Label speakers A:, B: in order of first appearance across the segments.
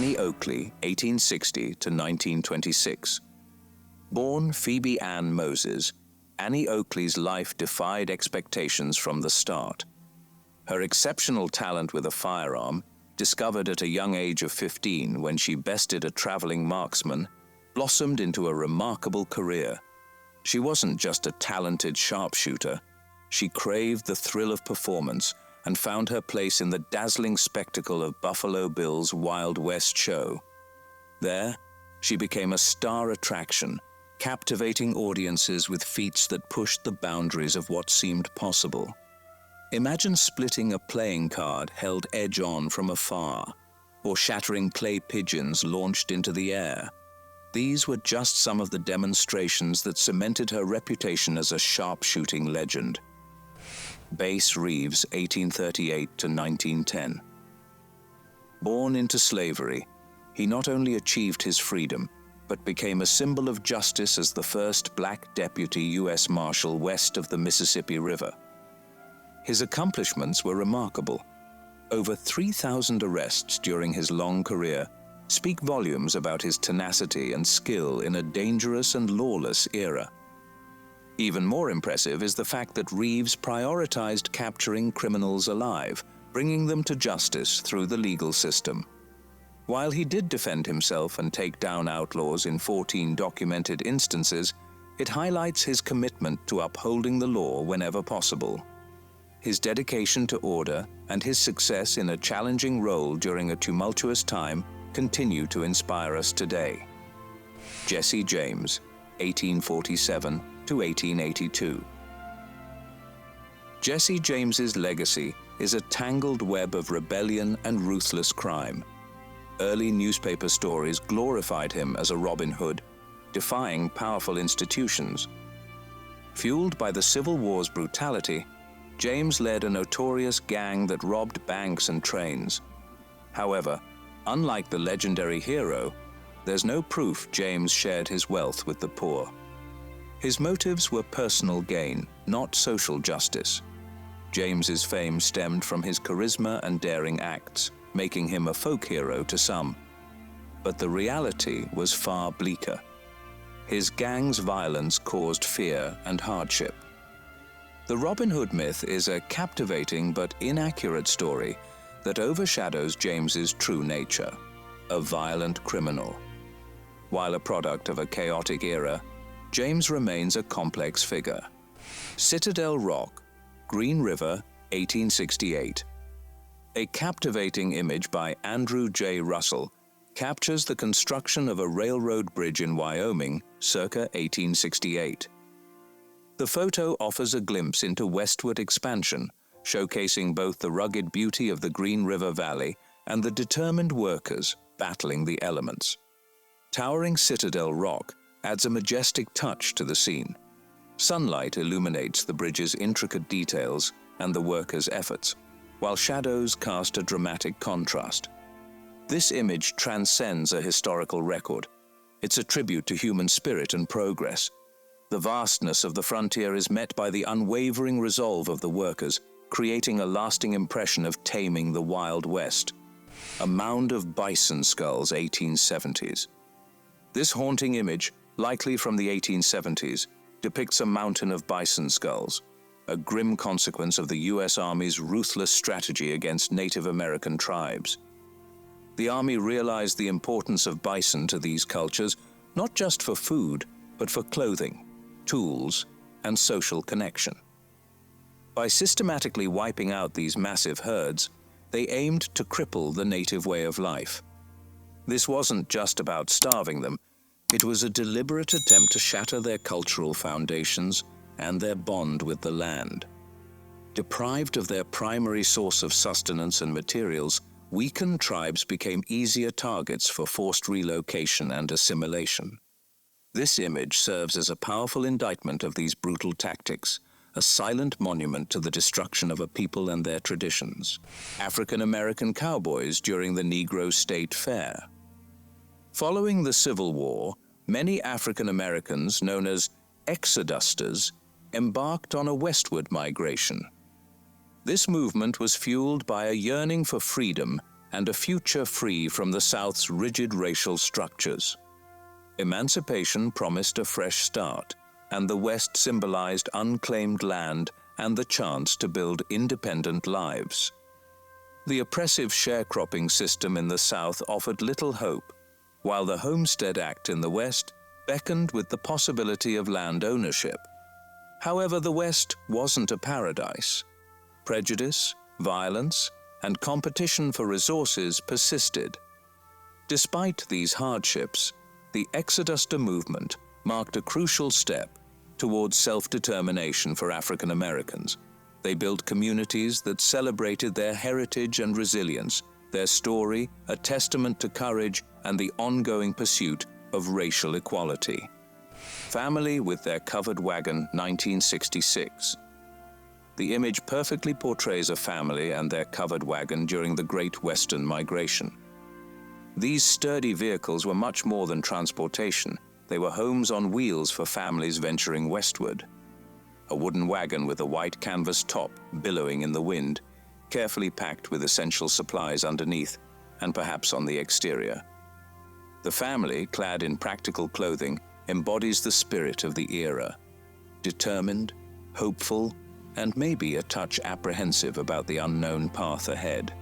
A: Annie Oakley, 1860 to 1926. Born Phoebe Ann Moses, Annie Oakley's life defied expectations from the start. Her exceptional talent with a firearm, discovered at a young age of 15 when she bested a traveling marksman, blossomed into a remarkable career. She wasn't just a talented sharpshooter. She craved the thrill of performance and found her place in the dazzling spectacle of Buffalo Bill's Wild West show. There, she became a star attraction, captivating audiences with feats that pushed the boundaries of what seemed possible. Imagine splitting a playing card held edge-on from afar, or shattering clay pigeons launched into the air. These were just some of the demonstrations that cemented her reputation as a sharpshooting legend. Bass Reeves, 1838 to 1910. Born into slavery, he not only achieved his freedom, but became a symbol of justice as the first black deputy U.S. Marshal west of the Mississippi River. His accomplishments were remarkable. Over 3,000 arrests during his long career speak volumes about his tenacity and skill in a dangerous and lawless era. Even more impressive is the fact that Reeves prioritized capturing criminals alive, bringing them to justice through the legal system. While he did defend himself and take down outlaws in 14 documented instances, it highlights his commitment to upholding the law whenever possible. His dedication to order and his success in a challenging role during a tumultuous time continue to inspire us today. Jesse James, 1847 to 1882. Jesse James's legacy is a tangled web of rebellion and ruthless crime. Early newspaper stories glorified him as a Robin Hood, defying powerful institutions. Fueled by the Civil War's brutality, James led a notorious gang that robbed banks and trains. However, unlike the legendary hero, there's no proof James shared his wealth with the poor. His motives were personal gain, not social justice. James's fame stemmed from his charisma and daring acts, making him a folk hero to some. But the reality was far bleaker. His gang's violence caused fear and hardship. The Robin Hood myth is a captivating but inaccurate story that overshadows James's true nature, a violent criminal. While a product of a chaotic era, James remains a complex figure. Citadel Rock, Green River, 1868. A captivating image by Andrew J. Russell captures the construction of a railroad bridge in Wyoming, circa 1868. The photo offers a glimpse into westward expansion, showcasing both the rugged beauty of the Green River Valley and the determined workers battling the elements. Towering Citadel Rock adds a majestic touch to the scene. Sunlight illuminates the bridge's intricate details and the workers' efforts, while shadows cast a dramatic contrast. This image transcends a historical record. It's a tribute to human spirit and progress. The vastness of the frontier is met by the unwavering resolve of the workers, creating a lasting impression of taming the Wild West. A mound of bison skulls, 1870s. This haunting image, likely from the 1870s, depicts a mountain of bison skulls, a grim consequence of the U.S. Army's ruthless strategy against Native American tribes. The Army realized the importance of bison to these cultures, not just for food, but for clothing, tools, and social connection. By systematically wiping out these massive herds, they aimed to cripple the native way of life. This wasn't just about starving them, it was a deliberate attempt to shatter their cultural foundations and their bond with the land. Deprived of their primary source of sustenance and materials, weakened tribes became easier targets for forced relocation and assimilation. This image serves as a powerful indictment of these brutal tactics, a silent monument to the destruction of a people and their traditions. African American cowboys during the Negro State Fair. Following the Civil War, many African Americans, known as Exodusters, embarked on a westward migration. This movement was fueled by a yearning for freedom and a future free from the South's rigid racial structures. Emancipation promised a fresh start, and the West symbolized unclaimed land and the chance to build independent lives. The oppressive sharecropping system in the South offered little hope, while the Homestead Act in the West beckoned with the possibility of land ownership. However, the West wasn't a paradise. Prejudice, violence, and competition for resources persisted. Despite these hardships, the Exodusters movement marked a crucial step towards self-determination for African Americans. They built communities that celebrated their heritage and resilience, their story a testament to courage and the ongoing pursuit of racial equality. Family with Their Covered Wagon, 1966. The image perfectly portrays a family and their covered wagon during the Great Western Migration. These sturdy vehicles were much more than transportation. They were homes on wheels for families venturing westward. A wooden wagon with a white canvas top billowing in the wind, carefully packed with essential supplies underneath and perhaps on the exterior. The family, clad in practical clothing, embodies the spirit of the era, determined, hopeful, and maybe a touch apprehensive about the unknown path ahead.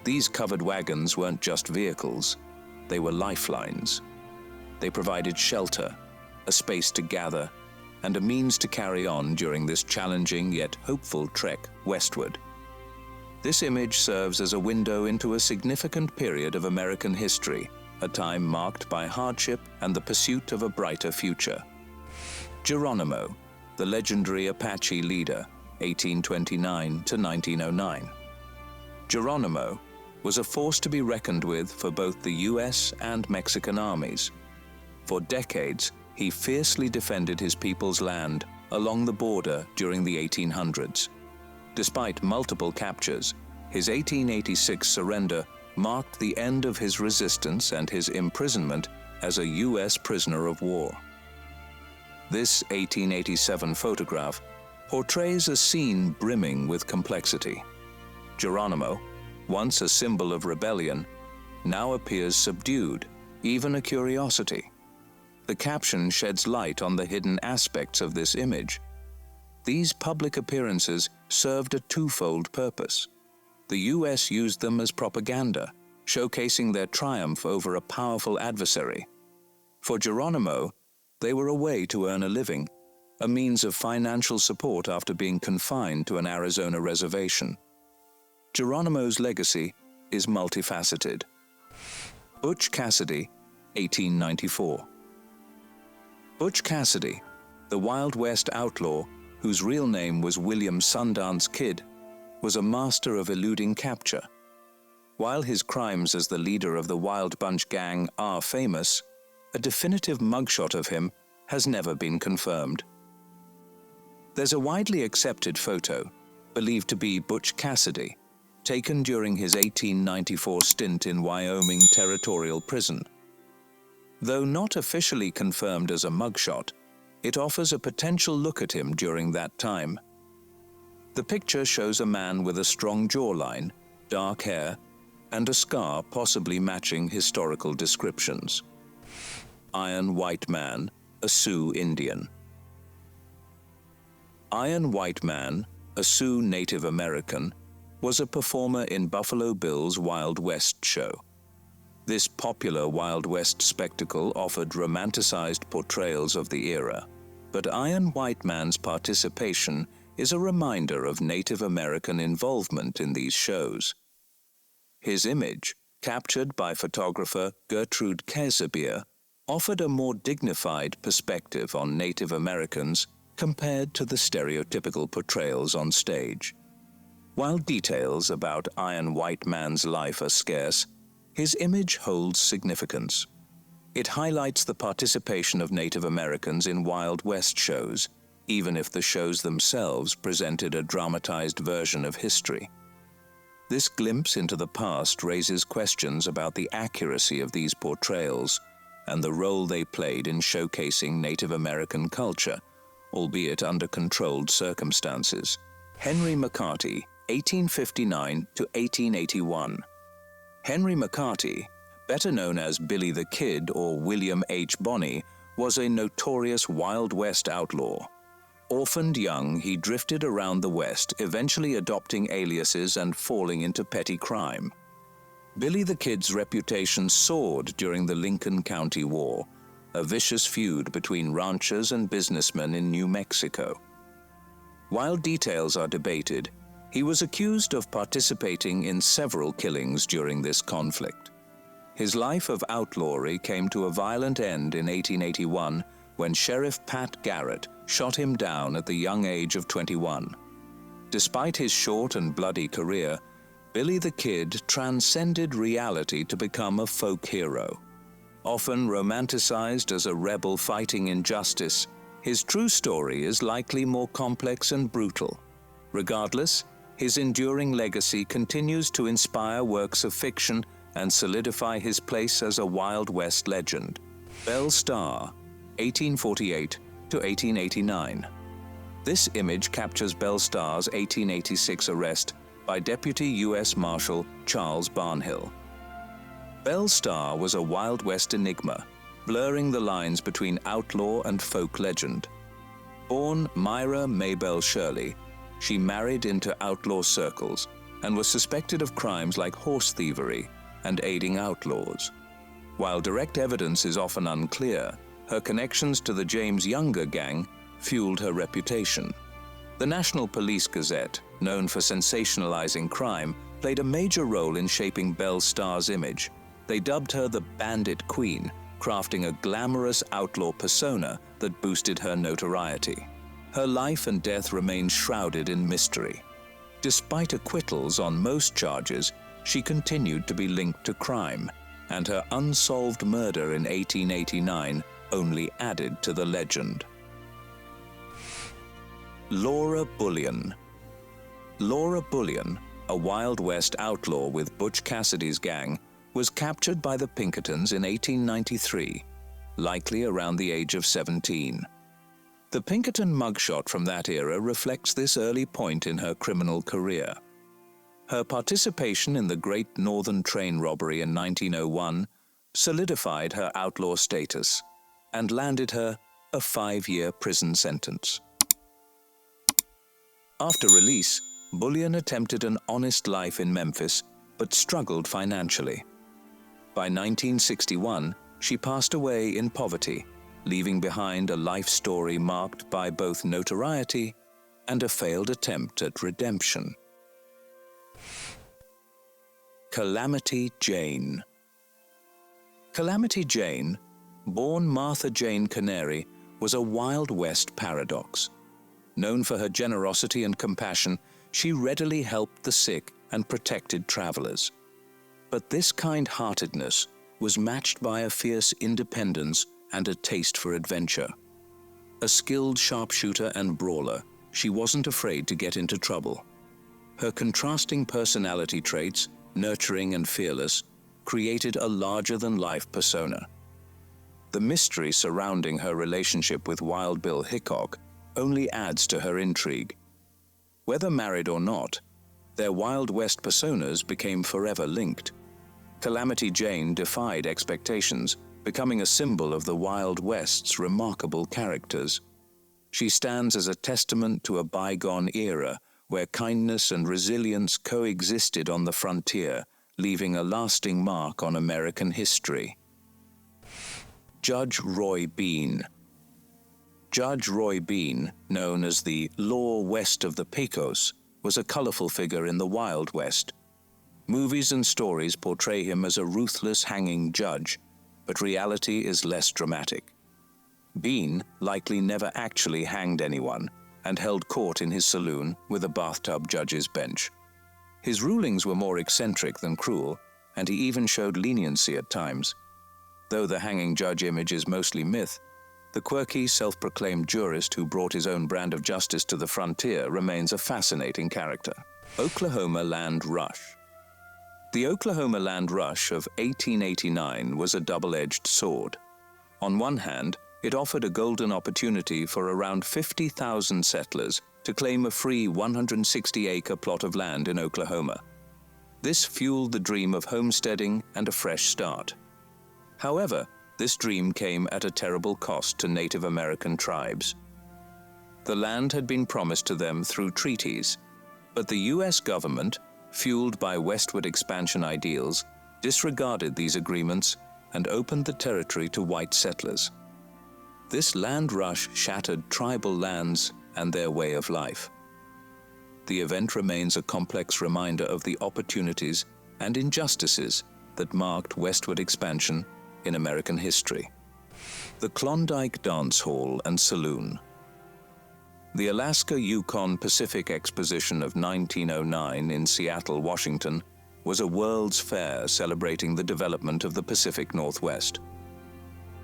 A: These covered wagons weren't just vehicles, they were lifelines. They provided shelter, a space to gather, and a means to carry on during this challenging yet hopeful trek westward. This image serves as a window into a significant period of American history, a time marked by hardship and the pursuit of a brighter future. Geronimo, the legendary Apache leader, 1829 to 1909. Geronimo was a force to be reckoned with for both the US and Mexican armies. For decades, he fiercely defended his people's land along the border during the 1800s. Despite multiple captures, his 1886 surrender marked the end of his resistance and his imprisonment as a US prisoner of war. This 1887 photograph portrays a scene brimming with complexity. Geronimo, once a symbol of rebellion, now appears subdued, even a curiosity. The caption sheds light on the hidden aspects of this image. These public appearances served a twofold purpose. The US used them as propaganda, showcasing their triumph over a powerful adversary. For Geronimo, they were a way to earn a living, a means of financial support after being confined to an Arizona reservation. Geronimo's legacy is multifaceted. Butch Cassidy, 1894. Butch Cassidy, the Wild West outlaw, whose real name was William Sundance Kid, was a master of eluding capture. While his crimes as the leader of the Wild Bunch gang are famous, a definitive mugshot of him has never been confirmed. There's a widely accepted photo, believed to be Butch Cassidy, taken during his 1894 stint in Wyoming Territorial Prison. Though not officially confirmed as a mugshot, it offers a potential look at him during that time. The picture shows a man with a strong jawline, dark hair, and a scar possibly matching historical descriptions. Iron White Man, a Sioux Indian. Iron White Man, a Sioux Native American, was a performer in Buffalo Bill's Wild West show. This popular Wild West spectacle offered romanticized portrayals of the era, but Iron White Man's participation is a reminder of Native American involvement in these shows. His image, captured by photographer Gertrude Kaiserbier, offered a more dignified perspective on Native Americans compared to the stereotypical portrayals on stage. While details about Iron White Man's life are scarce, his image holds significance. It highlights the participation of Native Americans in Wild West shows, even if the shows themselves presented a dramatized version of history. This glimpse into the past raises questions about the accuracy of these portrayals and the role they played in showcasing Native American culture, albeit under controlled circumstances. Henry McCarty, 1859 to 1881. Henry McCarty, better known as Billy the Kid or William H. Bonney, was a notorious Wild West outlaw. Orphaned young, he drifted around the West, eventually adopting aliases and falling into petty crime. Billy the Kid's reputation soared during the Lincoln County War, a vicious feud between ranchers and businessmen in New Mexico. While details are debated, he was accused of participating in several killings during this conflict. His life of outlawry came to a violent end in 1881 when Sheriff Pat Garrett shot him down at the young age of 21. Despite his short and bloody career, Billy the Kid transcended reality to become a folk hero. Often romanticized as a rebel fighting injustice, his true story is likely more complex and brutal. Regardless, his enduring legacy continues to inspire works of fiction and solidify his place as a Wild West legend. Belle Starr, 1848 to 1889. This image captures Belle Starr's 1886 arrest by Deputy U.S. Marshal Charles Barnhill. Belle Starr was a Wild West enigma, blurring the lines between outlaw and folk legend. Born Myra Maybelle Shirley, she married into outlaw circles and was suspected of crimes like horse thievery and aiding outlaws. While direct evidence is often unclear, her connections to the James Younger gang fueled her reputation. The National Police Gazette, known for sensationalizing crime, played a major role in shaping Belle Starr's image. They dubbed her the Bandit Queen, crafting a glamorous outlaw persona that boosted her notoriety. Her life and death remained shrouded in mystery. Despite acquittals on most charges, she continued to be linked to crime, and her unsolved murder in 1889 only added to the legend. Laura Bullion. Laura Bullion, a Wild West outlaw with Butch Cassidy's gang, was captured by the Pinkertons in 1893, likely around the age of 17. The Pinkerton mugshot from that era reflects this early point in her criminal career. Her participation in the Great Northern Train robbery in 1901 solidified her outlaw status and landed her a 5-year prison sentence. After release, Bullion attempted an honest life in Memphis, but struggled financially. By 1961, she passed away in poverty, leaving behind a life story marked by both notoriety and a failed attempt at redemption. Calamity Jane. Calamity Jane, born Martha Jane Canary, was a Wild West paradox. Known for her generosity and compassion, she readily helped the sick and protected travelers. But this kind-heartedness was matched by a fierce independence and a taste for adventure. A skilled sharpshooter and brawler, she wasn't afraid to get into trouble. Her contrasting personality traits, nurturing and fearless, created a larger-than-life persona. The mystery surrounding her relationship with Wild Bill Hickok only adds to her intrigue. Whether married or not, their Wild West personas became forever linked. Calamity Jane defied expectations, becoming a symbol of the Wild West's remarkable characters. She stands as a testament to a bygone era where kindness and resilience coexisted on the frontier, leaving a lasting mark on American history. Judge Roy Bean. Judge Roy Bean, known as the Law West of the Pecos, was a colorful figure in the Wild West. Movies and stories portray him as a ruthless hanging judge, but reality is less dramatic. Bean likely never actually hanged anyone and held court in his saloon with a bathtub judge's bench. His rulings were more eccentric than cruel, and he even showed leniency at times. Though the hanging judge image is mostly myth, the quirky, self-proclaimed jurist who brought his own brand of justice to the frontier remains a fascinating character. Oklahoma Land Rush. The Oklahoma Land Rush of 1889 was a double-edged sword. On one hand, it offered a golden opportunity for around 50,000 settlers to claim a free 160-acre plot of land in Oklahoma. This fueled the dream of homesteading and a fresh start. However, this dream came at a terrible cost to Native American tribes. The land had been promised to them through treaties, but the U.S. government, fueled by westward expansion ideals, disregarded these agreements and opened the territory to white settlers. This land rush shattered tribal lands and their way of life. The event remains a complex reminder of the opportunities and injustices that marked westward expansion in American history. The Klondike Dance Hall and Saloon. The Alaska-Yukon Pacific Exposition of 1909 in Seattle, Washington, was a world's fair celebrating the development of the Pacific Northwest.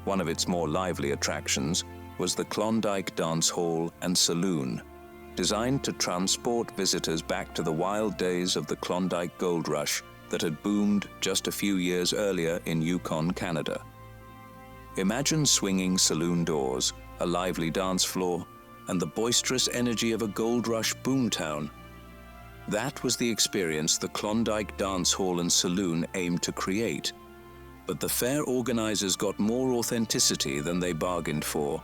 A: One of its more lively attractions was the Klondike Dance Hall and Saloon, designed to transport visitors back to the wild days of the Klondike Gold Rush that had boomed just a few years earlier in Yukon, Canada. Imagine swinging saloon doors, a lively dance floor, and the boisterous energy of a gold rush boomtown. That was the experience the Klondike Dance Hall and Saloon aimed to create. But the fair organizers got more authenticity than they bargained for.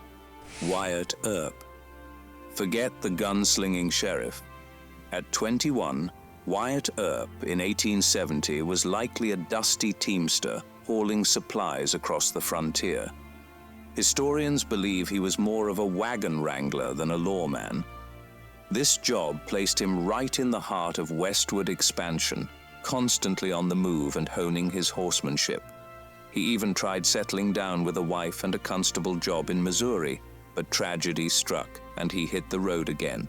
A: Wyatt Earp. Forget the gunslinging sheriff. At 21, Wyatt Earp in 1870 was likely a dusty teamster hauling supplies across the frontier. Historians believe he was more of a wagon wrangler than a lawman. This job placed him right in the heart of westward expansion, constantly on the move and honing his horsemanship. He even tried settling down with a wife and a constable job in Missouri, but tragedy struck and he hit the road again.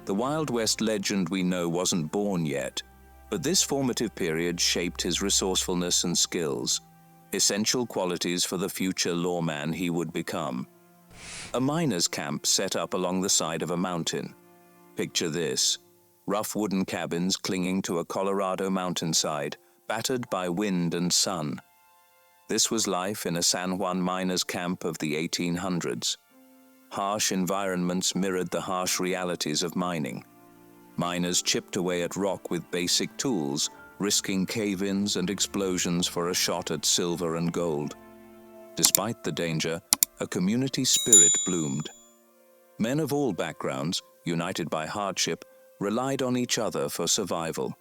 A: The Wild West legend we know wasn't born yet, but this formative period shaped his resourcefulness and skills, essential qualities for the future lawman he would become. A miner's camp set up along the side of a mountain. Picture this: rough wooden cabins clinging to a Colorado mountainside, battered by wind and sun. This was life in a San Juan miners' camp of the 1800s. Harsh environments mirrored the harsh realities of mining. Miners chipped away at rock with basic tools, risking cave-ins and explosions for a shot at silver and gold. Despite the danger, a community spirit bloomed. Men of all backgrounds, united by hardship, relied on each other for survival.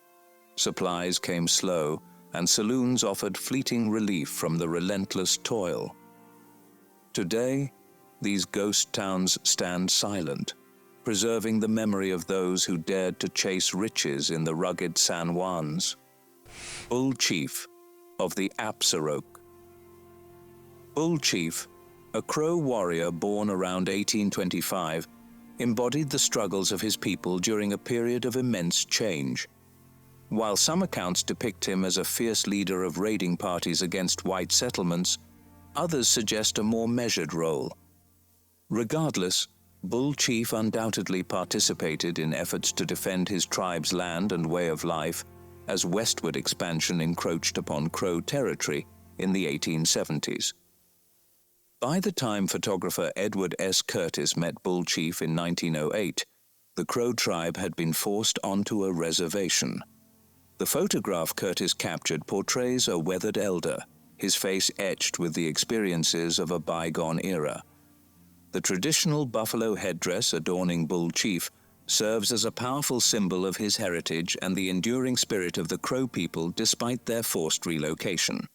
A: Supplies came slow, and saloons offered fleeting relief from the relentless toil. Today, these ghost towns stand silent, preserving the memory of those who dared to chase riches in the rugged San Juans. Bull Chief of the Apsaroke. Bull Chief, a Crow warrior born around 1825, embodied the struggles of his people during a period of immense change. While some accounts depict him as a fierce leader of raiding parties against white settlements, others suggest a more measured role. Regardless, Bull Chief undoubtedly participated in efforts to defend his tribe's land and way of life as westward expansion encroached upon Crow territory in the 1870s. By the time photographer Edward S. Curtis met Bull Chief in 1908, the Crow tribe had been forced onto a reservation. The photograph Curtis captured portrays a weathered elder, his face etched with the experiences of a bygone era. The traditional buffalo headdress adorning Bull Chief serves as a powerful symbol of his heritage and the enduring spirit of the Crow people despite their forced relocation.